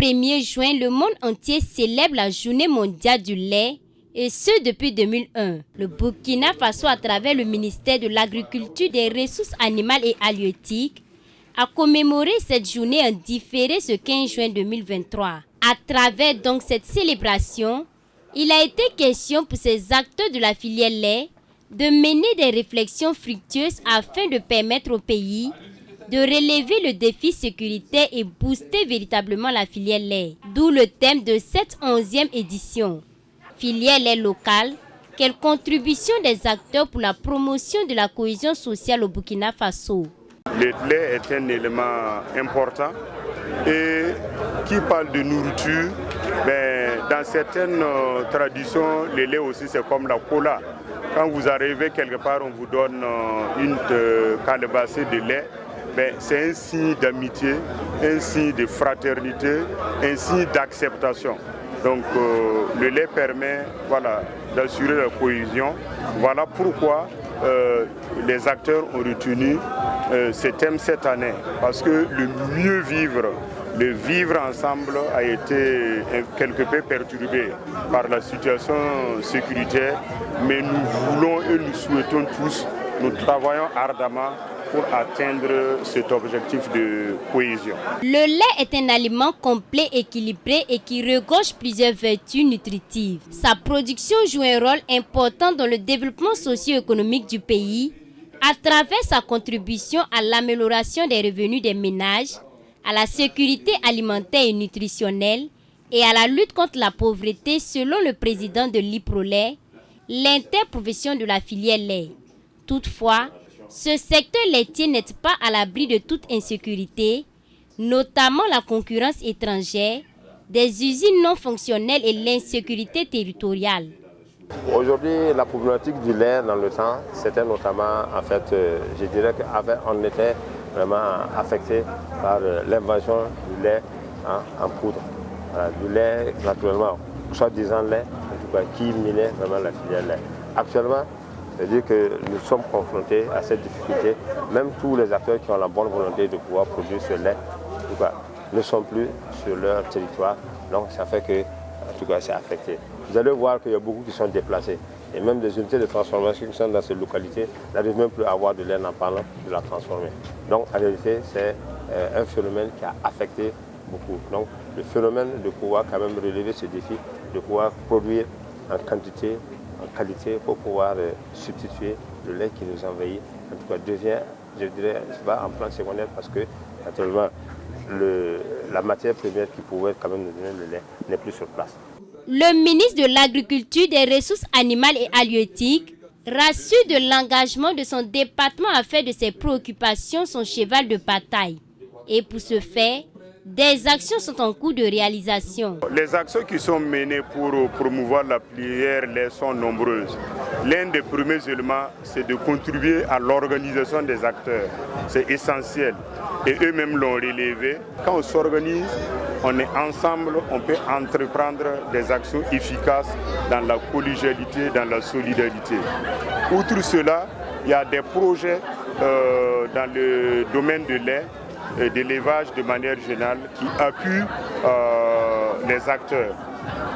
1er juin, le monde entier célèbre la Journée mondiale du lait, et ce depuis 2001. Le Burkina Faso, à travers le ministère de l'Agriculture, des Ressources animales et halieutiques, a commémoré cette journée en différé ce 15 juin 2023. À travers donc cette célébration, il a été question pour ces acteurs de la filière lait de mener des réflexions fructueuses afin de permettre au pays de relever le défi sécuritaire et booster véritablement la filière lait. D'où le thème de cette 11e édition. Filière lait locale, quelle contribution des acteurs pour la promotion de la cohésion sociale au Burkina Faso? Le lait est un élément important et qui parle de nourriture, dans certaines traditions, le lait aussi c'est comme la cola. Quand vous arrivez quelque part, on vous donne une calebassée de lait. C'est un signe d'amitié, un signe de fraternité, un signe d'acceptation. Donc le lait permet d'assurer la cohésion. Voilà pourquoi les acteurs ont retenu ce thème cette année. Parce que le mieux vivre, le vivre ensemble a été quelque peu perturbé par la situation sécuritaire. Mais nous voulons et nous souhaitons tous, nous travaillons ardemment pour atteindre cet objectif de cohésion. Le lait est un aliment complet, équilibré et qui regorge plusieurs vertus nutritives. Sa production joue un rôle important dans le développement socio-économique du pays à travers sa contribution à l'amélioration des revenus des ménages, à la sécurité alimentaire et nutritionnelle et à la lutte contre la pauvreté selon le président de l'IPROLait, l'interprofession de la filière lait. Toutefois, ce secteur laitier n'est pas à l'abri de toute insécurité, notamment la concurrence étrangère, des usines non fonctionnelles et l'insécurité territoriale. Aujourd'hui, la problématique du lait dans le temps, c'était notamment, je dirais qu'on était vraiment affecté par l'invasion du lait en poudre. Du lait, naturellement, soi-disant lait, en tout cas, qui minait vraiment la filière lait. Actuellement, c'est-à-dire que nous sommes confrontés à cette difficulté. Même tous les acteurs qui ont la bonne volonté de pouvoir produire ce lait, en tout cas, ne sont plus sur leur territoire. Donc ça fait que, en tout cas, c'est affecté. Vous allez voir qu'il y a beaucoup qui sont déplacés. Et même des unités de transformation qui sont dans ces localités n'arrivent même plus à avoir de lait en parlant de la transformer. Donc en réalité, c'est un phénomène qui a affecté beaucoup. Donc le phénomène de pouvoir quand même relever ce défi, de pouvoir produire en quantité, en qualité pour pouvoir substituer le lait qui nous envahit, en tout cas devient, je dirais, va en plan secondaire parce que naturellement la matière première qui pouvait quand même nous donner le lait n'est plus sur place. Le ministre de l'Agriculture, des Ressources animales et halieutiques rassure de l'engagement de son département à faire de ses préoccupations son cheval de bataille. Et pour ce faire, des actions sont en cours de réalisation. Les actions qui sont menées pour promouvoir la filière lait sont nombreuses. L'un des premiers éléments, c'est de contribuer à l'organisation des acteurs. C'est essentiel. Et eux-mêmes l'ont relevé. Quand on s'organise, on est ensemble, on peut entreprendre des actions efficaces dans la collégialité, dans la solidarité. Outre cela, il y a des projets dans le domaine de lait, d'élevage de manière générale qui appuient les acteurs.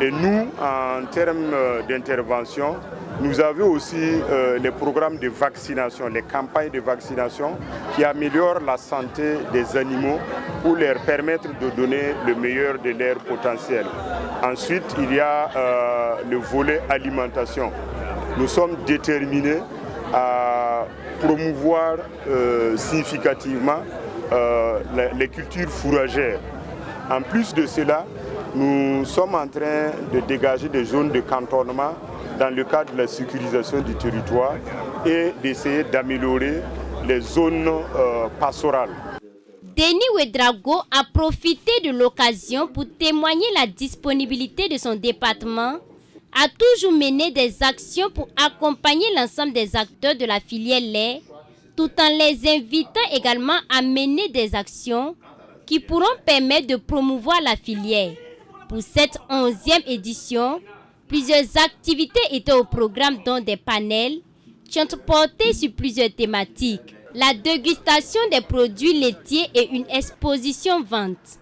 Et nous, en termes d'intervention, nous avons aussi les programmes de vaccination, les campagnes de vaccination qui améliorent la santé des animaux pour leur permettre de donner le meilleur de leur potentiel. Ensuite, il y a le volet alimentation. Nous sommes déterminés à promouvoir significativement les cultures fourragères. En plus de cela, nous sommes en train de dégager des zones de cantonnement dans le cadre de la sécurisation du territoire et d'essayer d'améliorer les zones pastorales. Denis Ouedraogo a profité de l'occasion pour témoigner la disponibilité de son département à toujours mener des actions pour accompagner l'ensemble des acteurs de la filière lait, tout en les invitant également à mener des actions qui pourront permettre de promouvoir la filière. Pour cette 11e édition, plusieurs activités étaient au programme, dont des panels qui ont porté sur plusieurs thématiques. La dégustation des produits laitiers et une exposition vente.